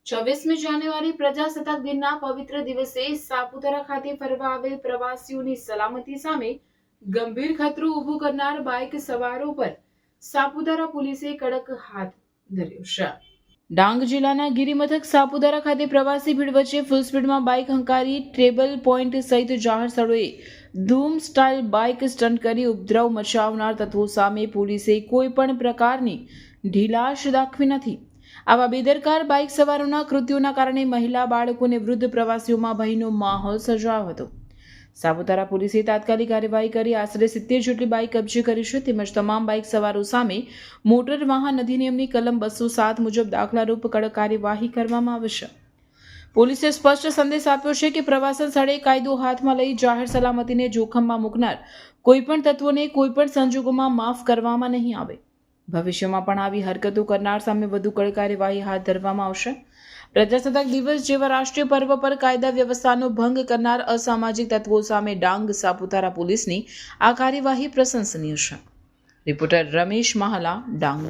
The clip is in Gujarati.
26મી જાન્યુઆરી પ્રજાસત્તાક દિનના પવિત્ર દિવસે સાપુતારા ખાતે ફરવા આવેલ પ્રવાસીઓની સલામતી સામે ગંભીર ખતરો ઊભો કરનાર બાઇક સવારો પર સાપુતારા પોલીસે કડક હાથ ધર્યો છે. ડાંગ જિલ્લાના ગિરિમથક સાપુતારા ખાતે પ્રવાસી ભીડ વચ્ચે ફૂલ સ્પીડમાં બાઇક હંકારી ટ્રેબલ પોઈન્ટ સહિત જાહેર સ્થળોએ ધૂમ સ્ટાઇલ બાઇક સ્ટન્ટ કરી ઉપદ્રવ મચાવનાર તત્વો સામે પોલીસે કોઈ પણ પ્રકારની ઢીલાશ દાખવી નથી. આવા બેદરકાર બાઇક સવારોના કૃત્યોના કારણે મહિલા, બાળકો અને વૃદ્ધ પ્રવાસીઓમાં ભયનો માહોલ સર્જાયો હતો. સાપુતારા પોલીસે તાત્કાલિક કાર્યવાહી કરી આશરે 70 જેટલી બાઇક કબજે કરી છે. તેમજ તમામ બાઇક સવારો સામે મોટર વાહન અધિનિયમની કલમ 207 મુજબ દાખલારૂપ કડક કાર્યવાહી કરવામાં આવશે. પોલીસે સ્પષ્ટ સંદેશ આપ્યો છે કે પ્રવાસન સ્થળે કાયદો હાથમાં લઈ જાહેર સલામતીને જોખમમાં મૂકનાર કોઈપણ તત્વોને કોઈપણ સંજોગોમાં માફ કરવામાં નહીં આવે. ભવિષ્યમાં પણ આવી હરકતો કરનાર સામે વધુ કડક કાર્યવાહી હાથ ધરવામાં આવશે. પ્રજાસત્તાક દિવસ જેવા રાષ્ટ્રીય પર્વ પર કાયદા વ્યવસ્થાનો ભંગ કરનાર અસામાજિક તત્વો સામે ડાંગ સાપુતારા પોલીસની આ કાર્યવાહી પ્રશંસનીય છે. રિપોર્ટર રમેશ મહાલા, ડાંગ.